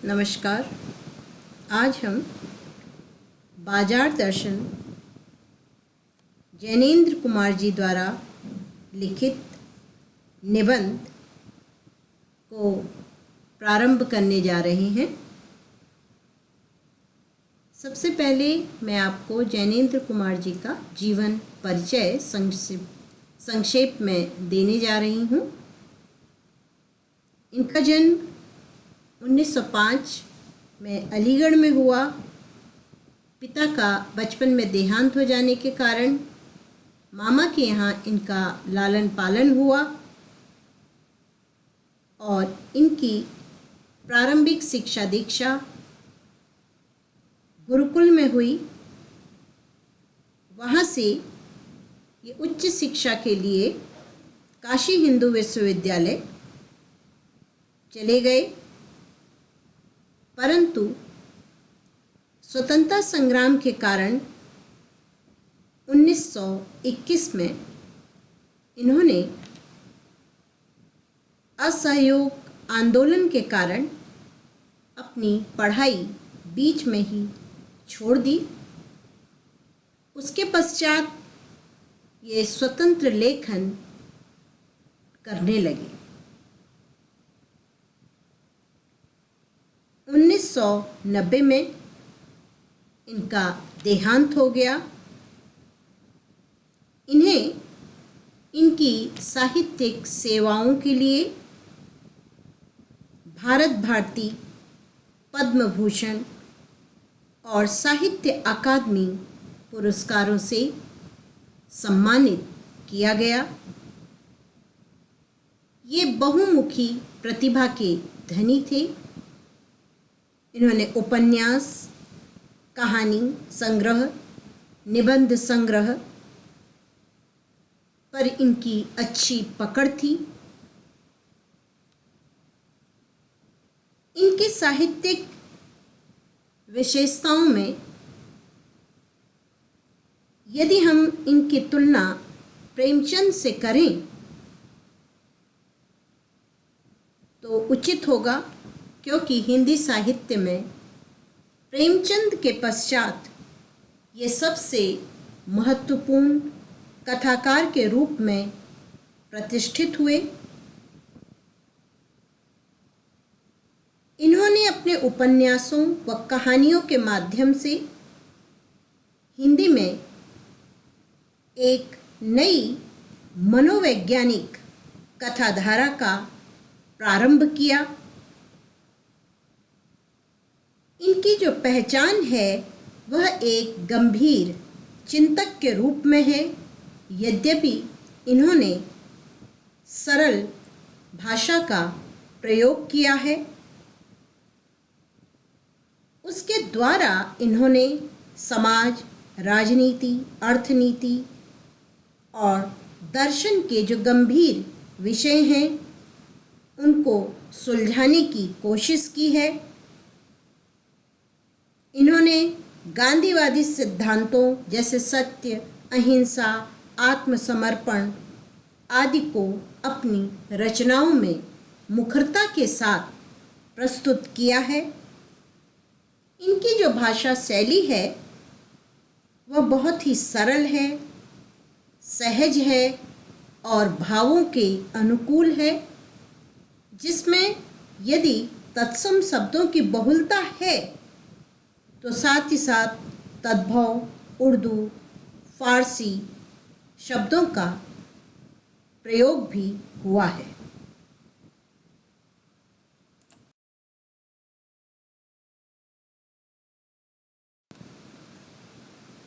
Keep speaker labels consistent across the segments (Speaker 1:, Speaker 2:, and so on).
Speaker 1: नमस्कार। आज हम बाजार दर्शन जैनेन्द्र कुमार जी द्वारा लिखित निबंध को प्रारंभ करने जा रहे हैं। सबसे पहले मैं आपको जैनेन्द्र कुमार जी का जीवन परिचय संक्षेप में देने जा रही हूँ। इनका जन्म 1905 में अलीगढ़ में हुआ। पिता का बचपन में देहांत हो जाने के कारण मामा के यहाँ इनका लालन पालन हुआ और इनकी प्रारंभिक शिक्षा दीक्षा गुरुकुल में हुई। वहाँ से ये उच्च शिक्षा के लिए काशी हिंदू विश्वविद्यालय चले गए, परंतु स्वतंत्रता संग्राम के कारण 1921 में इन्होंने असहयोग आंदोलन के कारण अपनी पढ़ाई बीच में ही छोड़ दी। उसके पश्चात ये स्वतंत्र लेखन करने लगे। 1990 में इनका देहांत हो गया। इन्हें इनकी साहित्यिक सेवाओं के लिए भारत भारती, पद्म भूषण और साहित्य अकादमी पुरस्कारों से सम्मानित किया गया। ये बहुमुखी प्रतिभा के धनी थे। इन्होंने उपन्यास, कहानी संग्रह, निबंध संग्रह पर इनकी अच्छी पकड़ थी। इनके साहित्यिक विशेषताओं में यदि हम इनकी तुलना प्रेमचंद से करें तो उचित होगा, क्योंकि हिंदी साहित्य में प्रेमचंद के पश्चात ये सबसे महत्वपूर्ण कथाकार के रूप में प्रतिष्ठित हुए। इन्होंने अपने उपन्यासों व कहानियों के माध्यम से हिंदी में एक नई मनोवैज्ञानिक कथाधारा का प्रारंभ किया। इनकी जो पहचान है वह एक गंभीर चिंतक के रूप में है। यद्यपि इन्होंने सरल भाषा का प्रयोग किया है, उसके द्वारा इन्होंने समाज, राजनीति, अर्थनीति और दर्शन के जो गंभीर विषय हैं उनको सुलझाने की कोशिश की है। इन्होंने गांधीवादी सिद्धांतों जैसे सत्य, अहिंसा, आत्मसमर्पण आदि को अपनी रचनाओं में मुखरता के साथ प्रस्तुत किया है। इनकी जो भाषा शैली है वह बहुत ही सरल है, सहज है और भावों के अनुकूल है, जिसमें यदि तत्सम शब्दों की बहुलता है तो साथ ही साथ तद्भव उर्दू, फारसी शब्दों का प्रयोग भी हुआ है।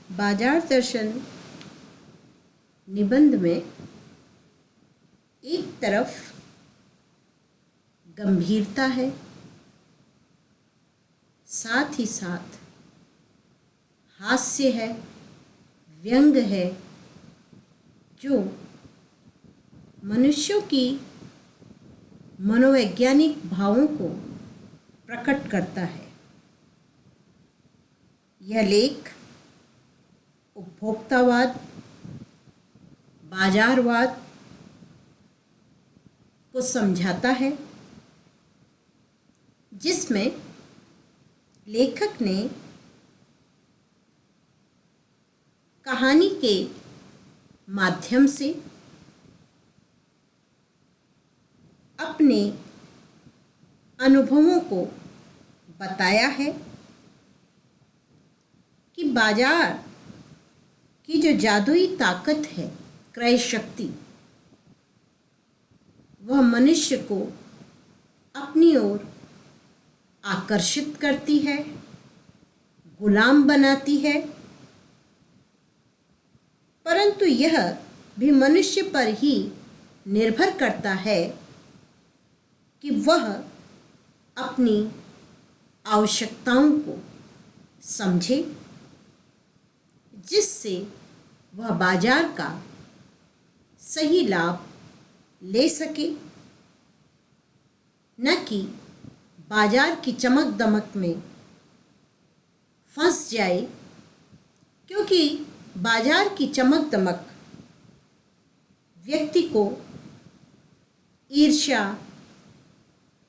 Speaker 1: बाजार दर्शन निबंध में एक तरफ गंभीरता है, साथ ही साथ हास्य है, व्यंग है, जो मनुष्यों की मनोवैज्ञानिक भावों को प्रकट करता है। यह लेख उपभोक्तावाद, बाजारवाद को समझाता है, जिसमें लेखक ने कहानी के माध्यम से अपने अनुभवों को बताया है कि बाजार की जो जादुई ताकत है, क्रय शक्ति, वह मनुष्य को अपनी ओर आकर्षित करती है, गुलाम बनाती है, परंतु यह भी मनुष्य पर ही निर्भर करता है कि वह अपनी आवश्यकताओं को समझे, जिससे वह बाजार का सही लाभ ले सके, न कि बाजार की चमक दमक में फंस जाए, क्योंकि बाजार की चमक दमक व्यक्ति को ईर्ष्या,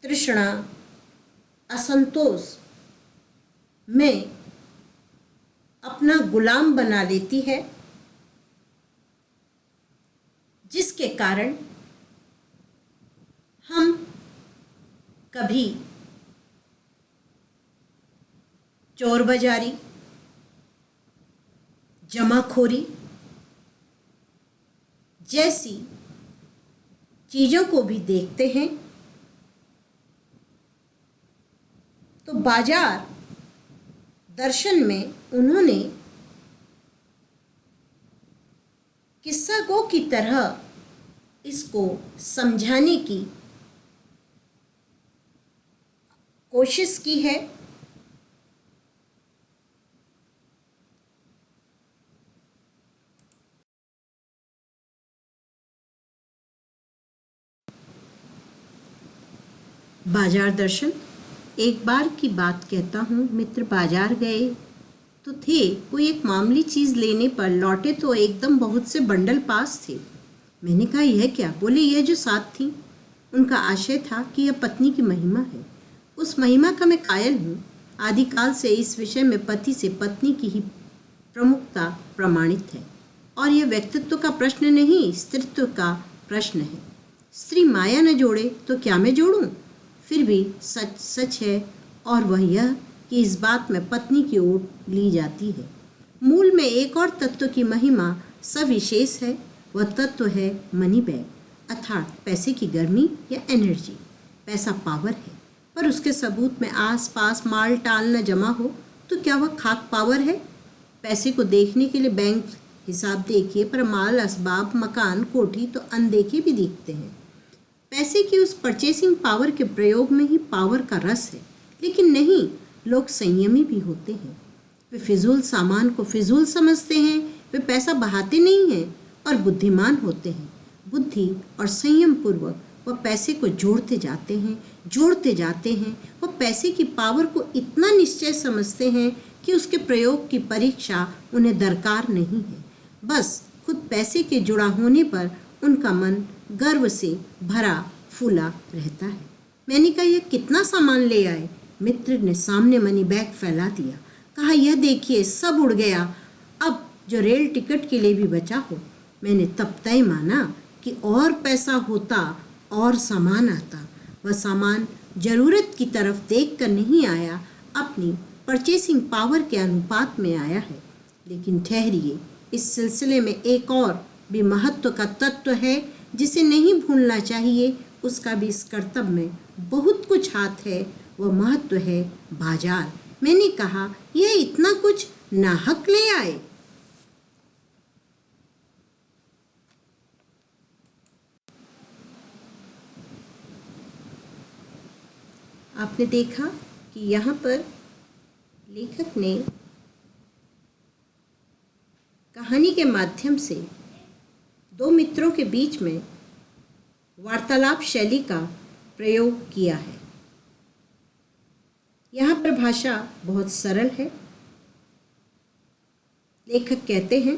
Speaker 1: तृष्णा, असंतोष में अपना गुलाम बना लेती है, जिसके कारण हम कभी चोर बाजारी, जमाखोरी जैसी चीज़ों को भी देखते हैं। तो बाजार दर्शन में उन्होंने किस्सा गो की तरह इसको समझाने की कोशिश की है। बाजार दर्शन। एक बार की बात कहता हूँ, मित्र बाजार गए तो थे, कोई एक मामूली चीज़ लेने पर लौटे तो एकदम बहुत से बंडल पास थे। मैंने कहा यह क्या? बोले यह जो साथ थी। उनका आशय था कि यह पत्नी की महिमा है। उस महिमा का मैं कायल हूँ। आदिकाल से इस विषय में पति से पत्नी की ही प्रमुखता प्रमाणित है, और यह व्यक्तित्व का प्रश्न नहीं, स्त्रीत्व का प्रश्न है। स्त्री माया न जोड़े तो क्या मैं जोड़ूं? फिर भी सच सच है, और वह यह कि इस बात में पत्नी की ओर ली जाती है। मूल में एक और तत्व की महिमा सविशेष है। वह तत्व है मनी बैग, अर्थात पैसे की गर्मी या एनर्जी। पैसा पावर है, पर उसके सबूत में आस पास माल टाल न जमा हो तो क्या वह खाक पावर है? पैसे को देखने के लिए बैंक हिसाब देखिए, पर माल, असबाब, मकान, कोठी तो अनदेखे भी दिखते हैं। पैसे की उस परचेसिंग पावर के प्रयोग में ही पावर का रस है। लेकिन नहीं, लोग संयमी भी होते हैं। वे फिजूल सामान को फिजूल समझते हैं। वे पैसा बहाते नहीं हैं और बुद्धिमान होते हैं। बुद्धि और संयम पूर्वक वह पैसे को जोड़ते जाते हैं। वह पैसे की पावर को इतना निश्चय समझते हैं कि उसके प्रयोग की परीक्षा उन्हें दरकार नहीं है। बस खुद पैसे के जुड़ा होने पर उनका मन गर्व से भरा फूला रहता है। मैंने कहा यह कितना सामान ले आए? मित्र ने सामने मनी बैग फैला दिया। कहा यह देखिए, सब उड़ गया। अब जो रेल टिकट के लिए भी बचा हो। मैंने तब तय माना कि और पैसा होता और सामान आता। वह सामान जरूरत की तरफ देख कर नहीं आया, अपनी परचेसिंग पावर के अनुपात में आया है। लेकिन ठहरिए, इस सिलसिले में एक और भी महत्व का तत्व है जिसे नहीं भूलना चाहिए। उसका भी इस कर्तव्य में बहुत कुछ हाथ है। वह महत्व है बाजार। मैंने कहा यह इतना कुछ नाहक ले आए? आपने देखा कि यहाँ पर लेखक ने कहानी के माध्यम से दो मित्रों के बीच में वार्तालाप शैली का प्रयोग किया है। यहाँ पर भाषा बहुत सरल है। लेखक कहते हैं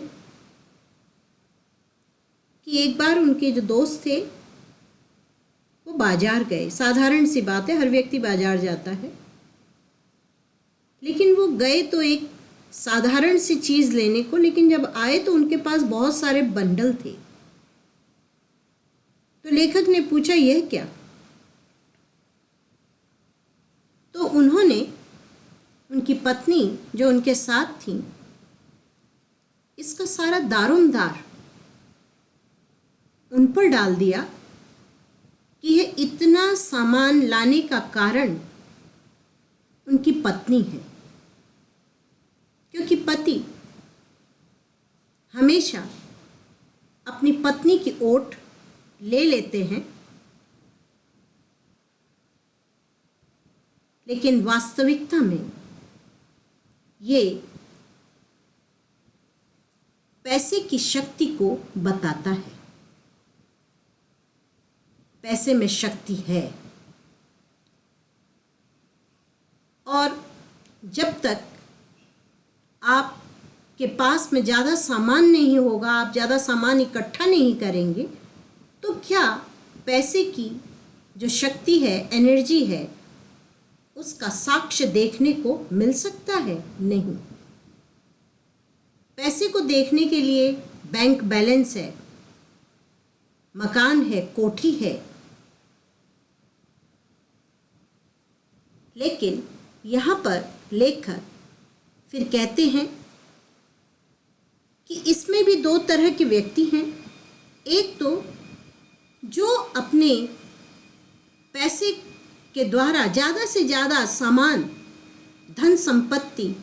Speaker 1: कि एक बार उनके जो दोस्त थे वो बाजार गए। साधारण सी बात है, हर व्यक्ति बाजार जाता है। गए तो एक साधारण सी चीज़ लेने को, लेकिन जब आए तो उनके पास बहुत सारे बंडल थे। तो लेखक ने पूछा, यह क्या? तो उन्होंने, उनकी पत्नी जो उनके साथ थी, इसका सारा दारोमदार उन पर डाल दिया कि यह इतना सामान लाने का कारण उनकी पत्नी है, क्योंकि पति हमेशा अपनी पत्नी की ओट ले लेते हैं, लेकिन वास्तविकता में ये पैसे की शक्ति को बताता है। पैसे में शक्ति है, और जब तक आपके पास में ज़्यादा सामान नहीं होगा, आप ज़्यादा सामान इकट्ठा नहीं करेंगे, तो क्या पैसे की जो शक्ति है, एनर्जी है, उसका साक्ष्य देखने को मिल सकता है? नहीं। पैसे को देखने के लिए बैंक बैलेंस है, मकान है, कोठी है, लेकिन यहाँ पर लेखक फिर कहते हैं कि इसमें भी दो तरह के व्यक्ति हैं। एक तो जो अपने पैसे के द्वारा ज़्यादा से ज़्यादा सामान, धन संपत्ति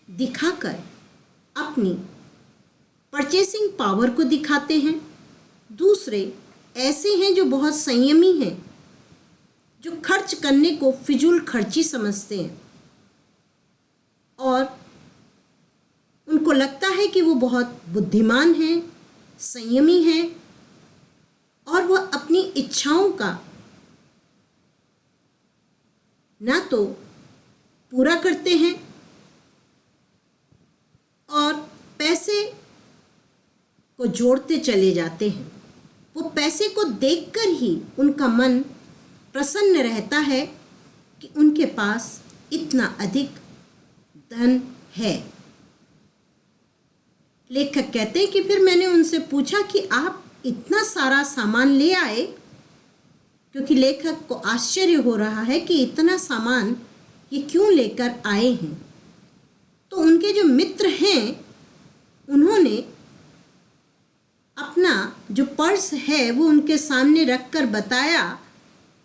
Speaker 1: दिखाकर अपनी परचेसिंग पावर को दिखाते हैं। दूसरे ऐसे हैं जो बहुत संयमी हैं, जो खर्च करने को फिजूल खर्ची समझते हैं, और उनको लगता है कि वो बहुत बुद्धिमान हैं, संयमी हैं, और वह अपनी इच्छाओं का ना तो पूरा करते हैं और पैसे को जोड़ते चले जाते हैं। वो पैसे को देखकर ही उनका मन प्रसन्न रहता है कि उनके पास इतना अधिक धन है। लेखक कहते हैं कि फिर मैंने उनसे पूछा कि आप इतना सारा सामान ले आए, क्योंकि लेखक को आश्चर्य हो रहा है कि इतना सामान ये क्यों लेकर आए हैं। तो उनके जो मित्र हैं, उन्होंने अपना जो पर्स है वो उनके सामने रखकर बताया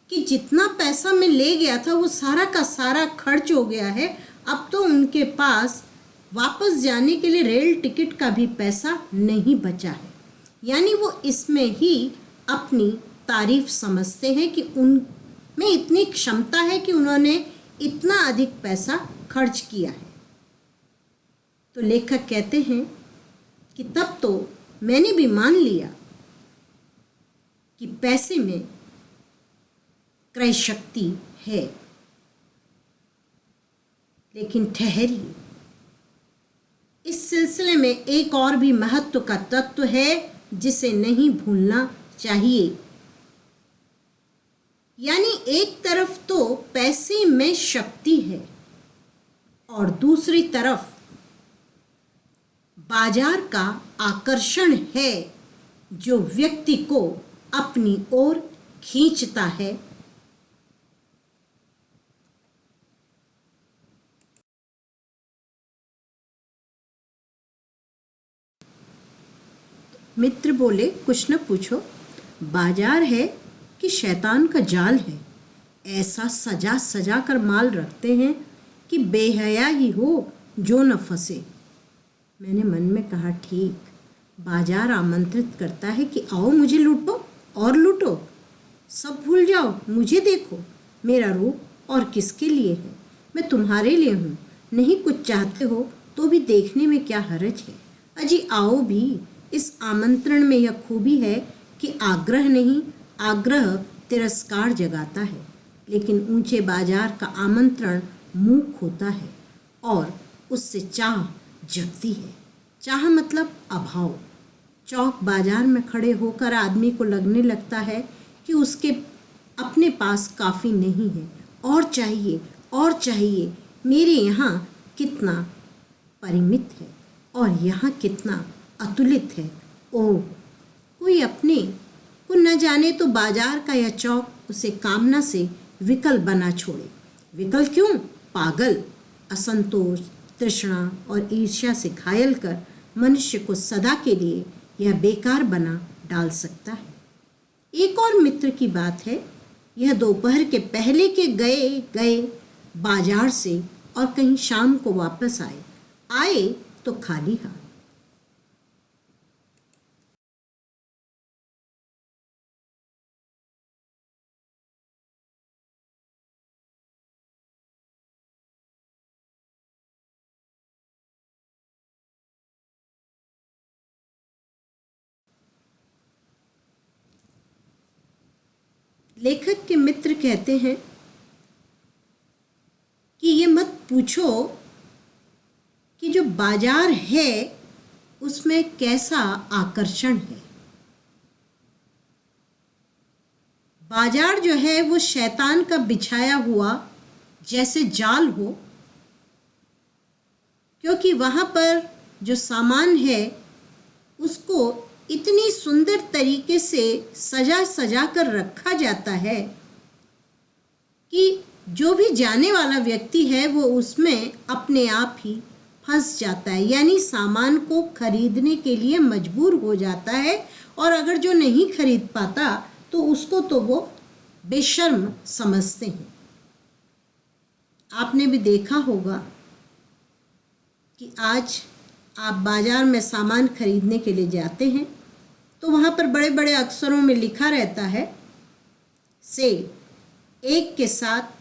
Speaker 1: कि जितना पैसा मैं ले गया था वो सारा का सारा खर्च हो गया है। अब तो उनके पास वापस जाने के लिए रेल टिकट का भी पैसा नहीं बचा है। यानी वो इसमें ही अपनी तारीफ समझते हैं कि उनमें इतनी क्षमता है कि उन्होंने इतना अधिक पैसा खर्च किया है। तो लेखक कहते हैं कि तब तो मैंने भी मान लिया कि पैसे में क्रय शक्ति है, लेकिन ठहरिए, इस सिलसिले में एक और भी महत्व का तत्व है जिसे नहीं भूलना चाहिए। यानी एक तरफ तो पैसे में शक्ति है और दूसरी तरफ बाजार का आकर्षण है जो व्यक्ति को अपनी ओर खींचता है। मित्र बोले, कुछ न पूछो, बाजार है कि शैतान का जाल है। ऐसा सजा सजा कर माल रखते हैं कि बेहया ही हो जो न फंसे। मैंने मन में कहा, ठीक, बाजार आमंत्रित करता है कि आओ मुझे लूटो और लूटो, सब भूल जाओ, मुझे देखो, मेरा रूप और किसके लिए है, मैं तुम्हारे लिए हूँ। नहीं कुछ चाहते हो तो भी देखने में क्या हर्ज है। अजी आओ भी। इस आमंत्रण में यह खूबी है कि आग्रह नहीं, आग्रह तिरस्कार जगाता है, लेकिन ऊंचे बाजार का आमंत्रण मूक होता है और उससे चाह जगती है। चाह मतलब अभाव। चौक बाजार में खड़े होकर आदमी को लगने लगता है कि उसके अपने पास काफ़ी नहीं है, और चाहिए और चाहिए, मेरे यहाँ कितना परिमित है और यहाँ कितना अतुलित है। ओह, कोई अपने को न जाने तो बाजार का यह चौक उसे कामना से विकल बना छोड़े। विकल क्यों? पागल, असंतोष, तृष्णा और ईर्ष्या से घायल कर मनुष्य को सदा के लिए यह बेकार बना डाल सकता है। एक और मित्र की बात है, यह दोपहर के पहले के गए बाजार से और कहीं शाम को वापस आए तो खाली हाथ। लेखक के मित्र कहते हैं कि ये मत पूछो कि जो बाजार है उसमें कैसा आकर्षण है। बाजार जो है वो शैतान का बिछाया हुआ जैसे जाल हो, क्योंकि वहाँ पर जो सामान है उसको इतनी सुंदर तरीके से सजा कर रखा जाता है कि जो भी जाने वाला व्यक्ति है वो उसमें अपने आप ही फंस जाता है, यानी सामान को खरीदने के लिए मजबूर हो जाता है। और अगर जो नहीं खरीद पाता तो उसको तो वो बेशर्म समझते हैं। आपने भी देखा होगा कि आज आप बाज़ार में सामान खरीदने के लिए जाते हैं तो वहाँ पर बड़े बड़े अक्षरों में लिखा रहता है सेल, एक के साथ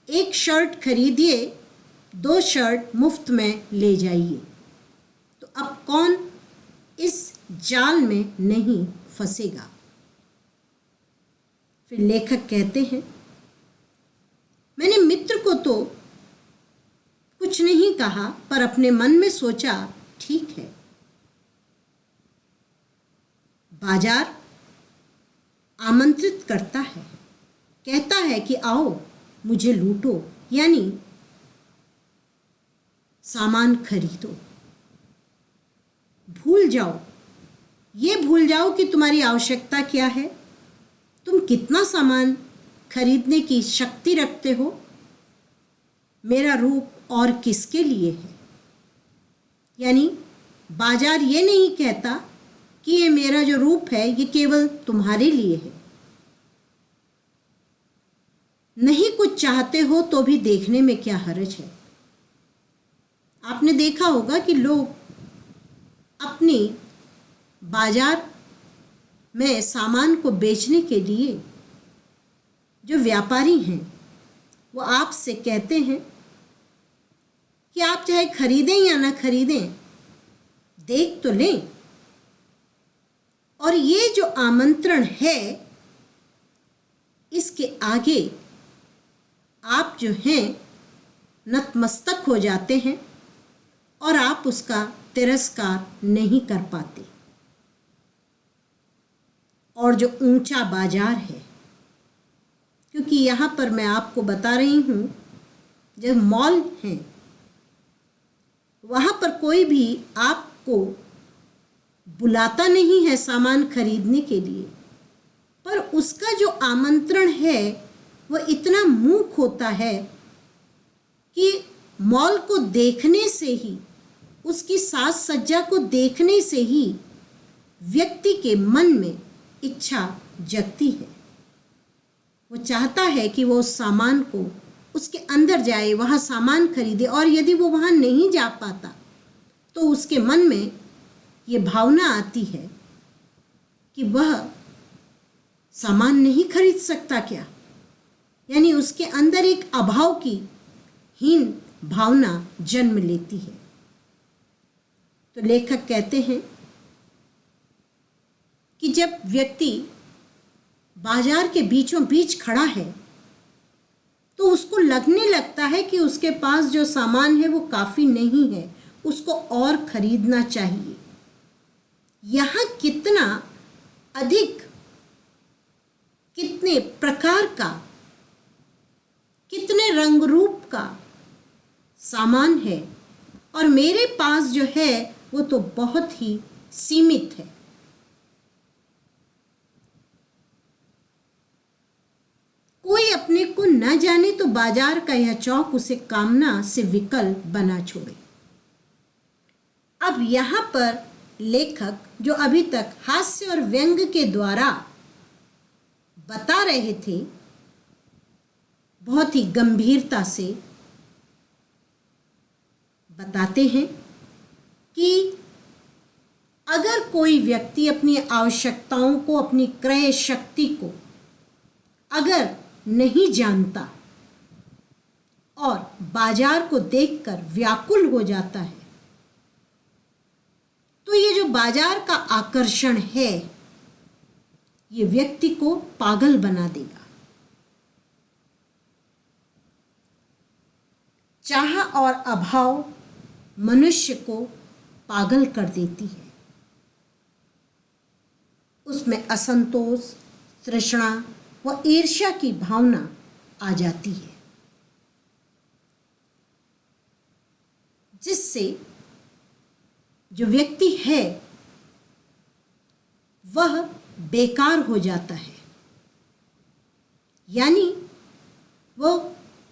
Speaker 1: एक शर्ट खरीदिए 2 शर्ट मुफ्त में ले जाइए। तो अब कौन इस जाल में नहीं फंसेगा। फिर लेखक कहते हैं, मैंने मित्र को तो कुछ नहीं कहा पर अपने मन में सोचा ठीक है, बाजार आमंत्रित करता है, कहता है कि आओ मुझे लूटो, यानी सामान खरीदो। भूल जाओ, ये भूल जाओ कि तुम्हारी आवश्यकता क्या है, तुम कितना सामान खरीदने की शक्ति रखते हो, मेरा रूप और किसके लिए है। यानी बाजार ये नहीं कहता कि ये मेरा जो रूप है ये केवल तुम्हारे लिए है। नहीं कुछ चाहते हो तो भी देखने में क्या हर्ज है। आपने देखा होगा कि लोग अपनी बाजार में सामान को बेचने के लिए जो व्यापारी हैं वो आपसे कहते हैं कि आप चाहे खरीदें या ना खरीदें, देख तो लें। और ये जो आमंत्रण है इसके आगे आप जो हैं नतमस्तक हो जाते हैं और आप उसका तिरस्कार नहीं कर पाते। और जो ऊंचा बाजार है, क्योंकि यहाँ पर मैं आपको बता रही हूँ जब मॉल हैं वहाँ पर कोई भी आपको बुलाता नहीं है सामान खरीदने के लिए, पर उसका जो आमंत्रण है वो इतना मूक होता है कि मॉल को देखने से ही, उसकी साज सज्जा को देखने से ही व्यक्ति के मन में इच्छा जगती है। वो चाहता है कि वो उस सामान को उसके अंदर जाए, वहाँ सामान खरीदे। और यदि वो वहाँ नहीं जा पाता तो उसके मन में ये भावना आती है कि वह सामान नहीं खरीद सकता क्या, यानी उसके अंदर एक अभाव की हीन भावना जन्म लेती है। तो लेखक कहते हैं कि जब व्यक्ति बाजार के बीचों बीच खड़ा है तो उसको लगने लगता है कि उसके पास जो सामान है वो काफ़ी नहीं है, उसको और खरीदना चाहिए। यहाँ कितना अधिक, कितने प्रकार का, कितने रंग रूप का सामान है और मेरे पास जो है वो तो बहुत ही सीमित है। कोई अपने को न जाने तो बाजार का यह चौक उसे कामना से विकल बना छोड़े। अब यहाँ पर लेखक जो अभी तक हास्य और व्यंग के द्वारा बता रहे थे, बहुत ही गंभीरता से बताते हैं कि अगर कोई व्यक्ति अपनी आवश्यकताओं को, अपनी क्रय शक्ति को अगर नहीं जानता और बाजार को देखकर व्याकुल हो जाता है, तो ये जो बाजार का आकर्षण है ये व्यक्ति को पागल बना देगा। चाह और अभाव मनुष्य को पागल कर देती है। उसमें असंतोष, तृष्णा व ईर्ष्या की भावना आ जाती है, जिससे जो व्यक्ति है वह बेकार हो जाता है, यानी वो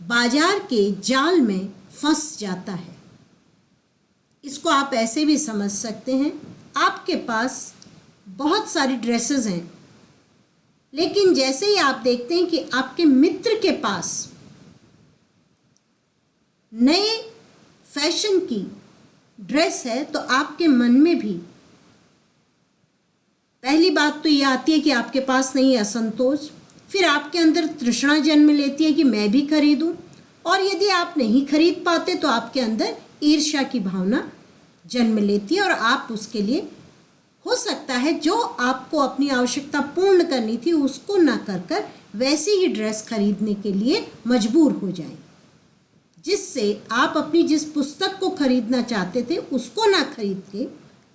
Speaker 1: बाजार के जाल में फंस जाता है। इसको आप ऐसे भी समझ सकते हैं, आपके पास बहुत सारी ड्रेसेस हैं, लेकिन जैसे ही आप देखते हैं कि आपके मित्र के पास नए फैशन की ड्रेस है, तो आपके मन में भी पहली बात तो ये आती है कि आपके पास नहीं है असंतोष, फिर आपके अंदर तृष्णा जन्म लेती है कि मैं भी खरीदूं, और यदि आप नहीं खरीद पाते तो आपके अंदर ईर्ष्या की भावना जन्म लेती है और आप उसके लिए, हो सकता है जो आपको अपनी आवश्यकता पूर्ण करनी थी उसको ना कर वैसी ही ड्रेस खरीदने के लिए मजबूर हो जाएं, जिससे आप अपनी जिस पुस्तक को खरीदना चाहते थे उसको ना खरीद के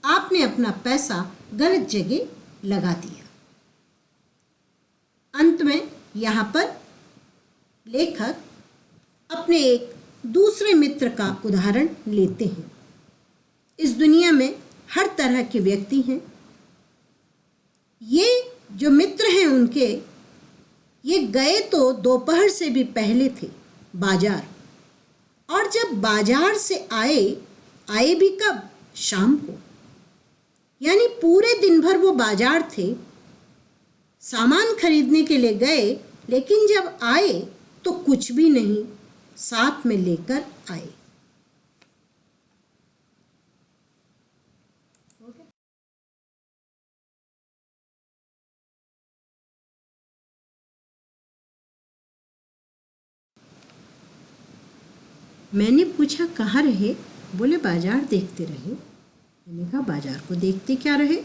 Speaker 1: आपने अपना पैसा गलत जगह लगा दिया। अंत में यहाँ पर लेखक अपने एक दूसरे मित्र का उदाहरण लेते हैं। इस दुनिया में हर तरह के व्यक्ति हैं। ये जो मित्र हैं उनके, ये गए तो दोपहर से भी पहले थे बाजार, और जब बाजार से आए भी कब? शाम को। यानी पूरे दिन भर वो बाजार थे, सामान खरीदने के लिए गए, लेकिन जब आए तो कुछ भी नहीं साथ में लेकर आए। मैंने पूछा कहाँ रहे? बोले बाजार देखते रहे। मैंने कहा बाजार को देखते क्या रहे?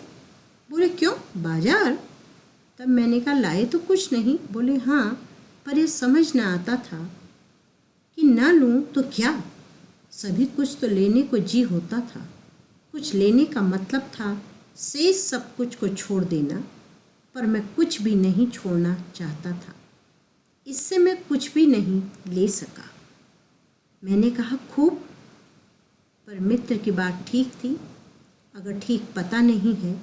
Speaker 1: बोले क्यों बाजार? तब मैंने कहा लाए तो कुछ नहीं। बोले हाँ, पर ये समझ ना आता था कि ना लूँ तो क्या, सभी कुछ तो लेने को जी होता था। कुछ लेने का मतलब था शेष सब कुछ को छोड़ देना, पर मैं कुछ भी नहीं छोड़ना चाहता था, इससे मैं कुछ भी नहीं ले सका। मैंने कहा खूब, पर मित्र की बात ठीक थी। अगर ठीक पता नहीं है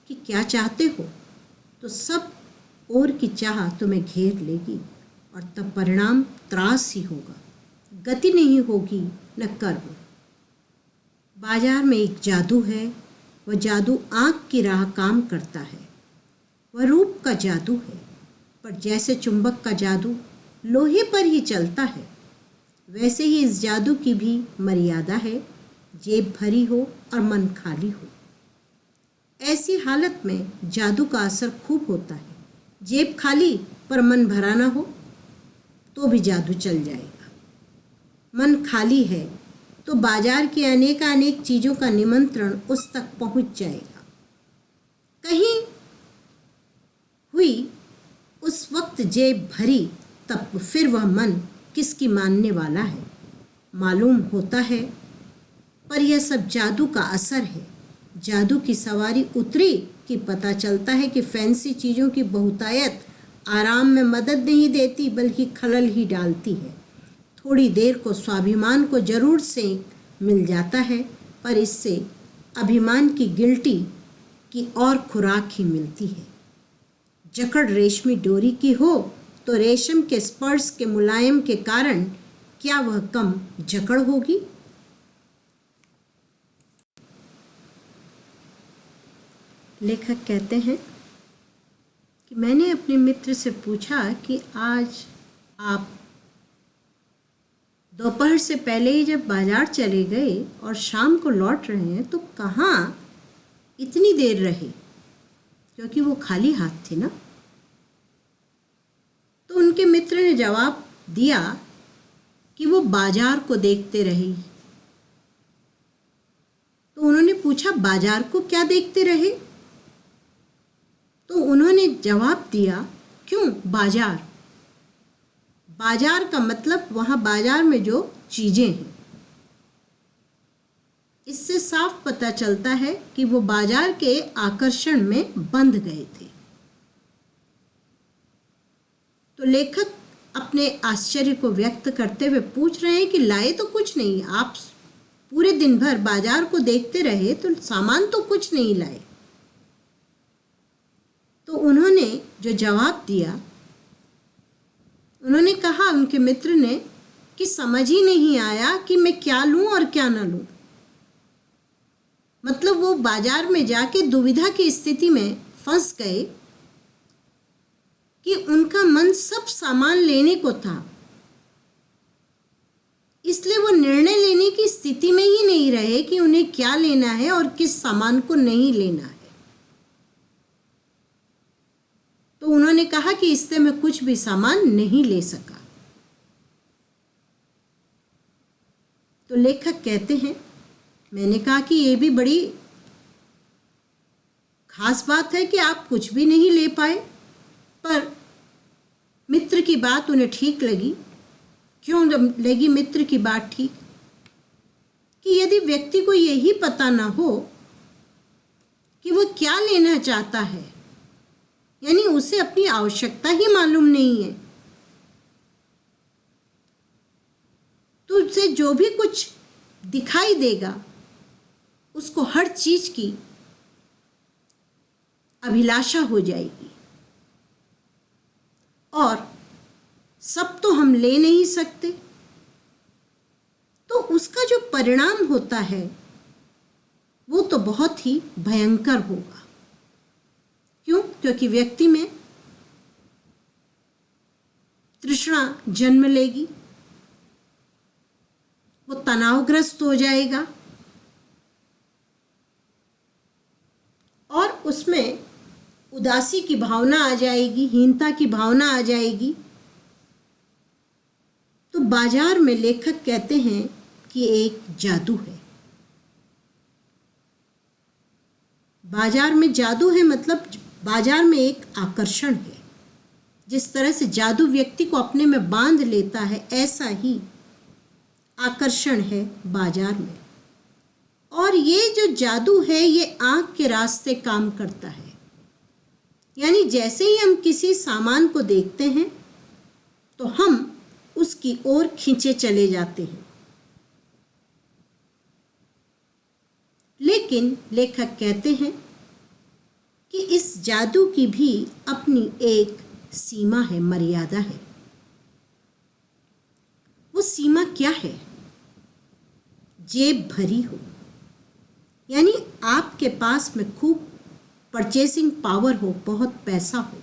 Speaker 1: कि क्या चाहते हो तो सब और की चाह तुम्हें घेर लेगी और तब परिणाम त्रास ही होगा, गति नहीं होगी न कर्म। बाजार में एक जादू है, वह जादू आँख की राह काम करता है। वह रूप का जादू है, पर जैसे चुंबक का जादू लोहे पर ही चलता है, वैसे ही इस जादू की भी मर्यादा है। जेब भरी हो और मन खाली हो, ऐसी हालत में जादू का असर खूब होता है। जेब खाली पर मन भरा ना हो तो भी जादू चल जाएगा। मन खाली है तो बाजार की अनेक चीज़ों का निमंत्रण उस तक पहुंच जाएगा। कहीं हुई उस वक्त जेब भरी, तब फिर वह मन किसकी मानने वाला है? मालूम होता है, पर यह सब जादू का असर है। जादू की सवारी उतरी कि पता चलता है कि फैंसी चीज़ों की बहुतायत आराम में मदद नहीं देती बल्कि खलल ही डालती है। थोड़ी देर को स्वाभिमान को जरूर सेंक मिल जाता है, पर इससे अभिमान की गिल्टी की और खुराक ही मिलती है। जकड़ रेशमी डोरी की हो तो रेशम के स्पर्श के मुलायम के कारण क्या वह कम जकड़ होगी? लेखक कहते हैं कि मैंने अपने मित्र से पूछा कि आज आप दोपहर से पहले ही जब बाजार चले गए और शाम को लौट रहे हैं तो कहाँ इतनी देर रहे, क्योंकि वो खाली हाथ थे ना। तो उनके मित्र ने जवाब दिया कि वो बाजार को देखते रहे। तो उन्होंने पूछा, बाजार को क्या देखते रहे? तो उन्होंने जवाब दिया, क्यों बाजार? बाजार का मतलब वहाँ बाजार में जो चीज़ें हैं। इससे साफ पता चलता है कि वो बाजार के आकर्षण में बंध गए थे। तो लेखक अपने आश्चर्य को व्यक्त करते हुए पूछ रहे हैं कि लाए तो कुछ नहीं, आप पूरे दिन भर बाजार को देखते रहे तो सामान तो कुछ नहीं लाए। तो उन्होंने जो जवाब दिया, उन्होंने कहा, उनके मित्र ने, कि समझ ही नहीं आया कि मैं क्या लूं और क्या ना लूं। मतलब वो बाजार में जाके दुविधा की स्थिति में फंस गए कि उनका मन सब सामान लेने को था, इसलिए वो निर्णय लेने की स्थिति में ही नहीं रहे कि उन्हें क्या लेना है और किस सामान को नहीं लेना है। तो उन्होंने कहा कि इससे मैं कुछ भी सामान नहीं ले सका। तो लेखक कहते हैं, मैंने कहा कि ये भी बड़ी खास बात है कि आप कुछ भी नहीं ले पाए, पर मित्र की बात उन्हें ठीक लगी। क्यों लगी मित्र की बात ठीक? कि यदि व्यक्ति को यही पता ना हो कि वो क्या लेना चाहता है, यानी उसे अपनी आवश्यकता ही मालूम नहीं है, तो उसे जो भी कुछ दिखाई देगा उसको हर चीज की अभिलाषा हो जाएगी, और सब तो हम ले नहीं सकते। तो उसका जो परिणाम होता है वो तो बहुत ही भयंकर होगा। क्यों? क्योंकि व्यक्ति में तृष्णा जन्म लेगी, वो तनावग्रस्त हो जाएगा और उसमें उदासी की भावना आ जाएगी, हीनता की भावना आ जाएगी। तो बाजार में लेखक कहते हैं कि एक जादू है। बाजार में जादू है, मतलब बाजार में एक आकर्षण है। जिस तरह से जादू व्यक्ति को अपने में बांध लेता है, ऐसा ही आकर्षण है बाजार में। और ये जो जादू है ये आंख के रास्ते काम करता है। यानी जैसे ही हम किसी सामान को देखते हैं तो हम उसकी ओर खींचे चले जाते हैं। लेकिन लेखक कहते हैं कि इस जादू की भी अपनी एक सीमा है, मर्यादा है। वो सीमा क्या है? जेब भरी हो, यानी आपके पास में खूब परचेसिंग पावर हो, बहुत पैसा हो,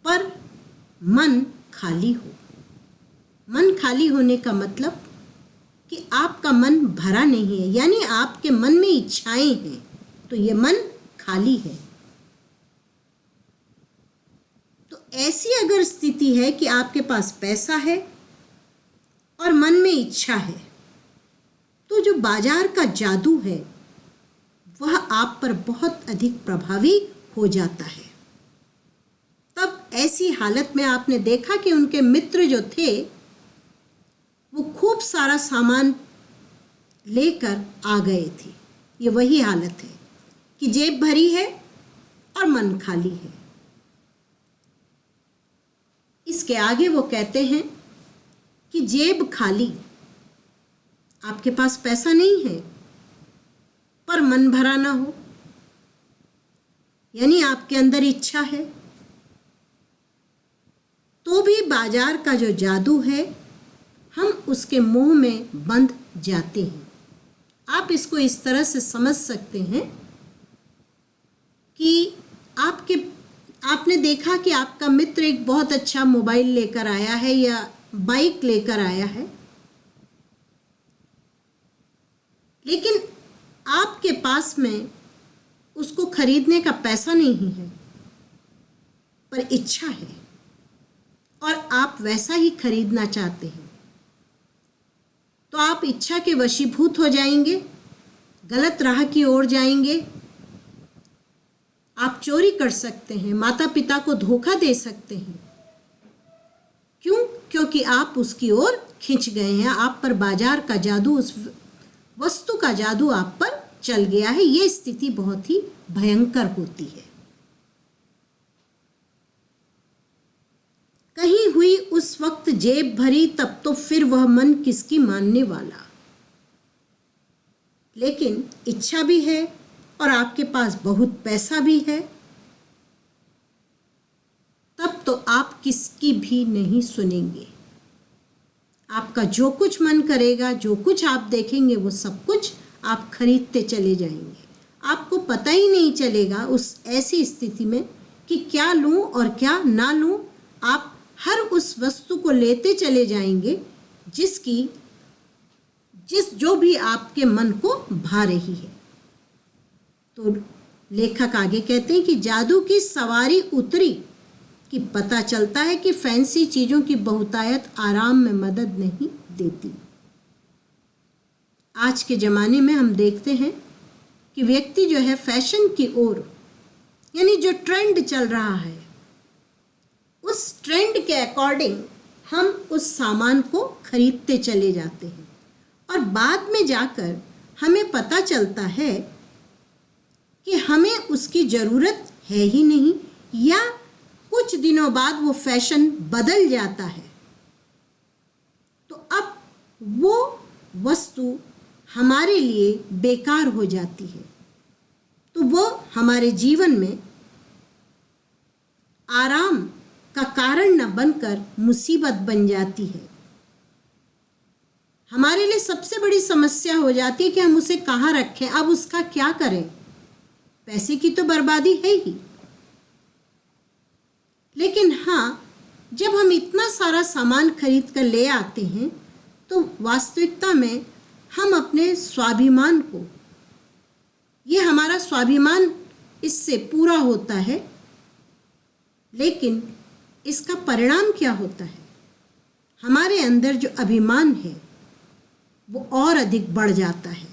Speaker 1: पर मन खाली हो। मन खाली होने का मतलब कि आपका मन भरा नहीं है, यानी आपके मन में इच्छाएं हैं, तो ये मन खाली है। तो ऐसी अगर स्थिति है कि आपके पास पैसा है और मन में इच्छा है, तो जो बाजार का जादू है वह आप पर बहुत अधिक प्रभावी हो जाता है। तब ऐसी हालत में आपने देखा कि उनके मित्र जो थे वो खूब सारा सामान लेकर आ गए थे। ये वही हालत है कि जेब भरी है और मन खाली है। इसके आगे वो कहते हैं कि जेब खाली, आपके पास पैसा नहीं है पर मन भरा ना हो, यानी आपके अंदर इच्छा है, तो भी बाजार का जो जादू है हम उसके मोह में बंध जाते हैं। आप इसको इस तरह से समझ सकते हैं कि आपने देखा कि आपका मित्र एक बहुत अच्छा मोबाइल लेकर आया है या बाइक लेकर आया है, लेकिन आपके पास में उसको खरीदने का पैसा नहीं है पर इच्छा है और आप वैसा ही खरीदना चाहते हैं, तो आप इच्छा के वशीभूत हो जाएंगे, गलत राह की ओर जाएंगे। आप चोरी कर सकते हैं, माता पिता को धोखा दे सकते हैं। क्यों? क्योंकि आप उसकी ओर खिंच गए हैं, आप पर बाजार का जादू, उस वस्तु का जादू आप पर चल गया है। ये स्थिति बहुत ही भयंकर होती है। कहीं हुई उस वक्त जेब भरी, तब तो फिर वह मन किसकी मानने वाला। लेकिन इच्छा भी है और आपके पास बहुत पैसा भी है, तब तो आप किसकी भी नहीं सुनेंगे। आपका जो कुछ मन करेगा, जो कुछ आप देखेंगे, वो सब कुछ आप खरीदते चले जाएंगे। आपको पता ही नहीं चलेगा उस ऐसी स्थिति में कि क्या लूं और क्या ना लूं। आप हर उस वस्तु को लेते चले जाएंगे जो भी आपके मन को भा रही है। तो लेखक आगे कहते हैं कि जादू की सवारी उतरी कि पता चलता है कि फैंसी चीज़ों की बहुतायत आराम में मदद नहीं देती। आज के ज़माने में हम देखते हैं कि व्यक्ति जो है फैशन की ओर, यानी जो ट्रेंड चल रहा है, उस ट्रेंड के अकॉर्डिंग हम उस सामान को खरीदते चले जाते हैं और बाद में जाकर हमें पता चलता है कि हमें उसकी ज़रूरत है ही नहीं, या कुछ दिनों बाद वो फैशन बदल जाता है, तो अब वो वस्तु हमारे लिए बेकार हो जाती है। तो वो हमारे जीवन में आराम का कारण न बनकर मुसीबत बन जाती है। हमारे लिए सबसे बड़ी समस्या हो जाती है कि हम उसे कहाँ रखें, अब उसका क्या करें। पैसे की तो बर्बादी है ही, लेकिन हाँ, जब हम इतना सारा सामान खरीद कर ले आते हैं तो वास्तविकता में हम अपने स्वाभिमान को, ये हमारा स्वाभिमान इससे पूरा होता है, लेकिन इसका परिणाम क्या होता है? हमारे अंदर जो अभिमान है वो और अधिक बढ़ जाता है।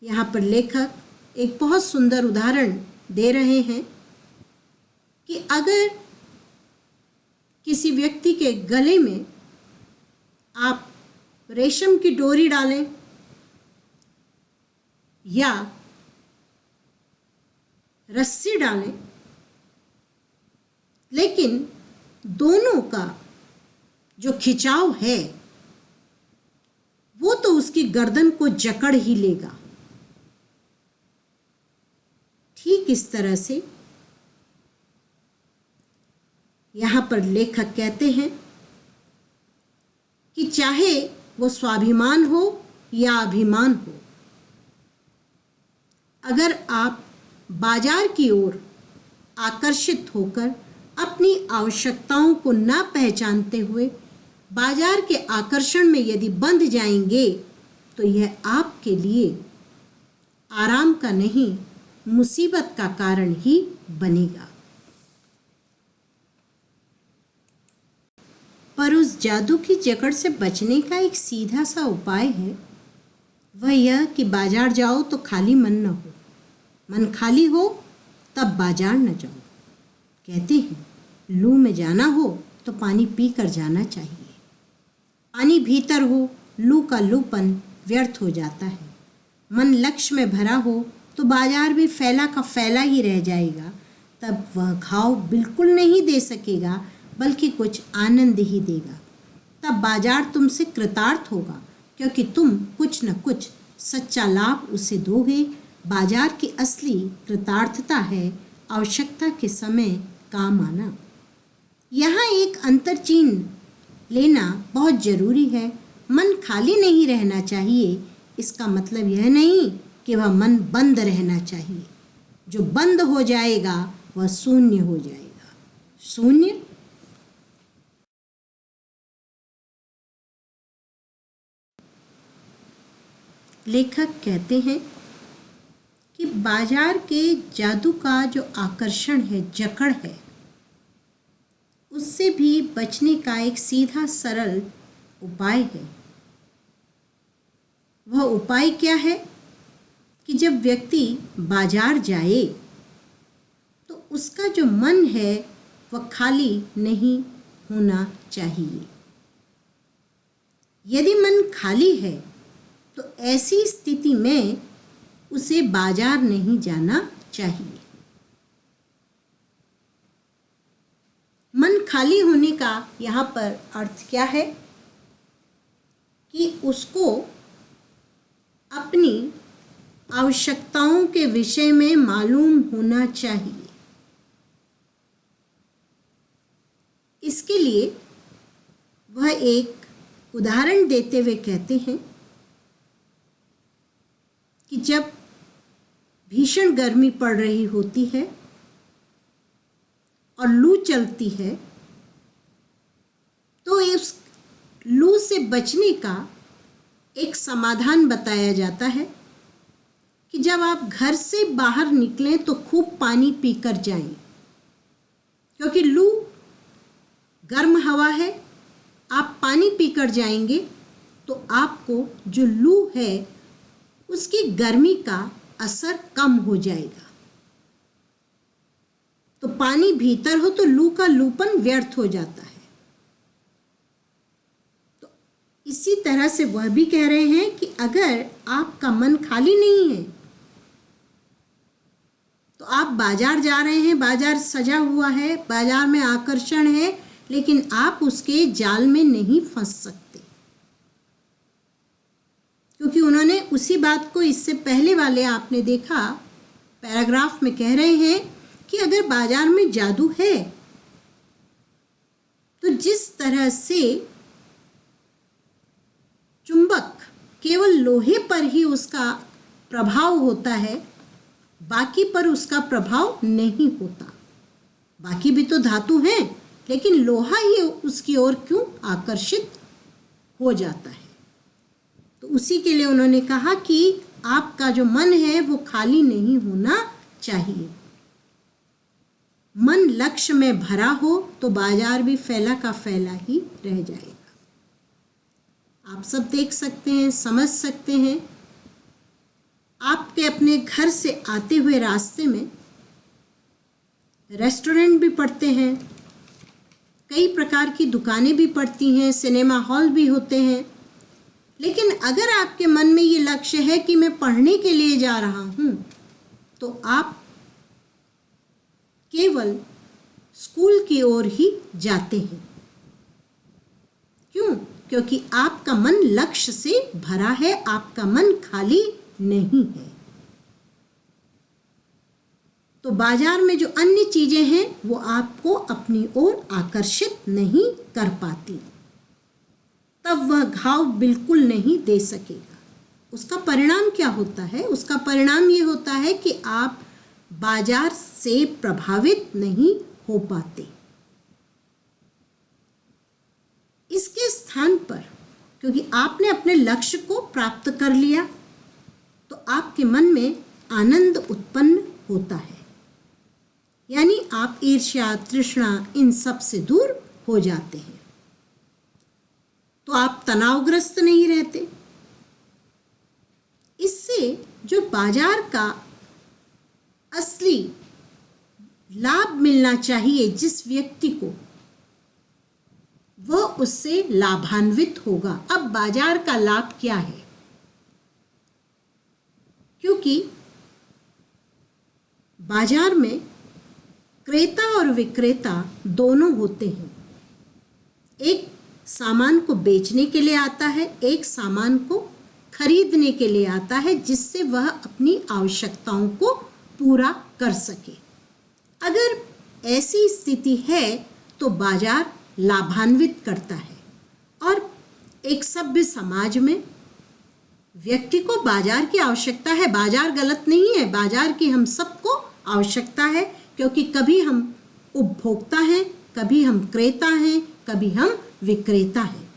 Speaker 1: यहाँ पर लेखक एक बहुत सुंदर उदाहरण दे रहे हैं कि अगर किसी व्यक्ति के गले में आप रेशम की डोरी डालें या रस्सी डालें, लेकिन दोनों का जो खिंचाव है वो तो उसकी गर्दन को जकड़ ही लेगा। ठीक इस तरह से यहाँ पर लेखक कहते हैं कि चाहे वो स्वाभिमान हो या अभिमान हो, अगर आप बाजार की ओर आकर्षित होकर अपनी आवश्यकताओं को ना पहचानते हुए बाजार के आकर्षण में यदि बंध जाएंगे, तो यह आपके लिए आराम का नहीं, मुसीबत का कारण ही बनेगा। पर उस जादू की जकड़ से बचने का एक सीधा सा उपाय है, वह यह कि बाजार जाओ तो खाली मन न हो, मन खाली हो तब बाजार न जाओ। कहते हैं लू में जाना हो तो पानी पी कर जाना चाहिए। पानी भीतर हो, लू का लूपन व्यर्थ हो जाता है। मन लक्ष्य में भरा हो तो बाजार भी फैला का फैला ही रह जाएगा तब वह घाव बिल्कुल नहीं दे सकेगा, बल्कि कुछ आनंद ही देगा। तब बाजार तुमसे कृतार्थ होगा, क्योंकि तुम कुछ न कुछ सच्चा लाभ उसे दोगे। बाजार की असली कृतार्थता है आवश्यकता के समय काम आना। यहाँ एक अंतर चिन्ह लेना बहुत जरूरी है। मन खाली नहीं रहना चाहिए, इसका मतलब यह नहीं कि वह मन बंद रहना चाहिए। जो बंद हो जाएगा वह शून्य हो जाएगा। शून्य लेखक कहते हैं कि बाजार के जादू का जो आकर्षण है, जकड़ है, उससे भी बचने का एक सीधा सरल उपाय है। वह उपाय क्या है कि जब व्यक्ति बाजार जाए तो उसका जो मन है वह खाली नहीं होना चाहिए। यदि मन खाली है तो ऐसी स्थिति में उसे बाजार नहीं जाना चाहिए। मन खाली होने का यहाँ पर अर्थ क्या है कि उसको अपनी आवश्यकताओं के विषय में मालूम होना चाहिए। इसके लिए वह एक उदाहरण देते हुए कहते हैं कि जब भीषण गर्मी पड़ रही होती है और लू चलती है, तो इस लू से बचने का एक समाधान बताया जाता है कि जब आप घर से बाहर निकलें तो खूब पानी पीकर जाएं, क्योंकि लू गर्म हवा है। आप पानी पीकर जाएंगे तो आपको जो लू है उसकी गर्मी का असर कम हो जाएगा। तो पानी भीतर हो तो लू का लूपन व्यर्थ हो जाता है। तो इसी तरह से वह भी कह रहे हैं कि अगर आपका मन खाली नहीं है तो आप बाजार जा रहे हैं, बाजार सजा हुआ है, बाजार में आकर्षण है, लेकिन आप उसके जाल में नहीं फंस सकते, क्योंकि उन्होंने उसी बात को इससे पहले वाले आपने देखा पैराग्राफ में कह रहे हैं कि अगर बाजार में जादू है तो जिस तरह से चुंबक केवल लोहे पर ही उसका प्रभाव होता है, बाकी पर उसका प्रभाव नहीं होता। बाकी भी तो धातु हैं, लेकिन लोहा ही उसकी ओर क्यों आकर्षित हो जाता है। तो उसी के लिए उन्होंने कहा कि आपका जो मन है वो खाली नहीं होना चाहिए। मन लक्ष्य में भरा हो तो बाजार भी फैला का फैला ही रह जाएगा। आप सब देख सकते हैं, समझ सकते हैं। आपके अपने घर से आते हुए रास्ते में रेस्टोरेंट भी पड़ते हैं, कई प्रकार की दुकानें भी पड़ती हैं, सिनेमा हॉल भी होते हैं। लेकिन अगर आपके मन में ये लक्ष्य है कि मैं पढ़ने के लिए जा रहा हूँ, तो आप केवल स्कूल की ओर ही जाते हैं। क्यों? क्योंकि आपका मन लक्ष्य से भरा है, आपका मन खाली नहीं है। तो बाजार में जो अन्य चीजें हैं वो आपको अपनी ओर आकर्षित नहीं कर पाती, तब वह घाव बिल्कुल नहीं दे सकेगा। उसका परिणाम क्या होता है? उसका परिणाम ये होता है कि आप बाजार से प्रभावित नहीं हो पाते। इसके स्थान पर, क्योंकि आपने अपने लक्ष्य को प्राप्त कर लिया, तो आपके मन में आनंद उत्पन्न होता है। यानी आप ईर्ष्या, तृष्णा, इन सब से दूर हो जाते हैं। तो आप तनावग्रस्त नहीं रहते। इससे जो बाजार का असली लाभ मिलना चाहिए जिस व्यक्ति को, वह उससे लाभान्वित होगा। अब बाजार का लाभ क्या है? क्योंकि बाजार में क्रेता और विक्रेता दोनों होते हैं। एक सामान को बेचने के लिए आता है, एक सामान को खरीदने के लिए आता है जिससे वह अपनी आवश्यकताओं को पूरा कर सके। अगर ऐसी स्थिति है तो बाजार लाभान्वित करता है और एक सभ्य समाज में व्यक्ति को बाजार की आवश्यकता है। बाजार गलत नहीं है, बाजार की हम सबको आवश्यकता है, क्योंकि कभी हम उपभोक्ता हैं, कभी हम क्रेता हैं, कभी हम विक्रेता हैं।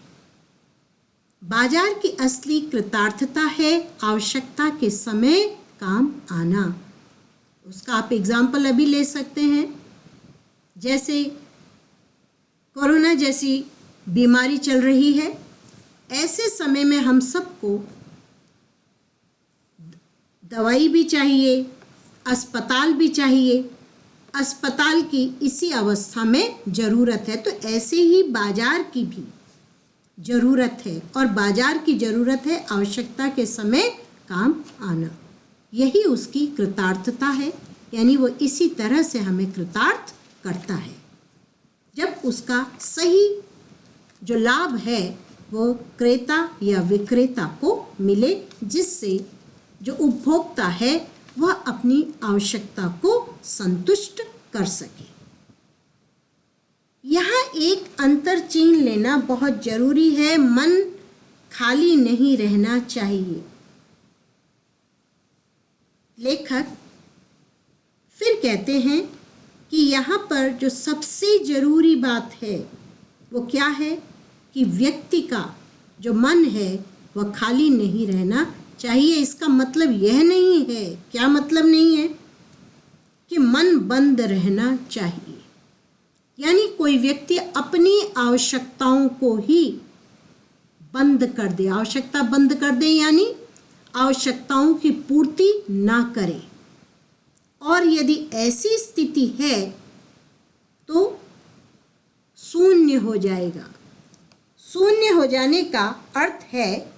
Speaker 1: बाजार की असली कृतार्थता है आवश्यकता के समय काम आना। उसका आप एग्जाम्पल अभी ले सकते हैं, जैसे कोरोना जैसी बीमारी चल रही है। ऐसे समय में हम सबको दवाई भी चाहिए, अस्पताल भी चाहिए। अस्पताल की इसी अवस्था में ज़रूरत है, तो ऐसे ही बाजार की भी ज़रूरत है, और बाजार की ज़रूरत है आवश्यकता के समय काम आना। यही उसकी कृतार्थता है, यानी वो इसी तरह से हमें कृतार्थ करता है जब उसका सही जो लाभ है वो क्रेता या विक्रेता को मिले, जिससे जो उपभोक्ता है वह अपनी आवश्यकता को संतुष्ट कर सके। यहाँ एक अंतर चिन्ह लेना बहुत जरूरी है। मन खाली नहीं रहना चाहिए। लेखक फिर कहते हैं कि यहाँ पर जो सबसे जरूरी बात है वो क्या है कि व्यक्ति का जो मन है वह खाली नहीं रहना चाहिए। इसका मतलब यह नहीं है, क्या मतलब नहीं है, कि मन बंद रहना चाहिए। यानी कोई व्यक्ति अपनी आवश्यकताओं को ही बंद कर दे, आवश्यकता बंद कर दे, यानी आवश्यकताओं की पूर्ति ना करे। और यदि ऐसी स्थिति है तो शून्य हो जाएगा। शून्य हो जाने का अर्थ है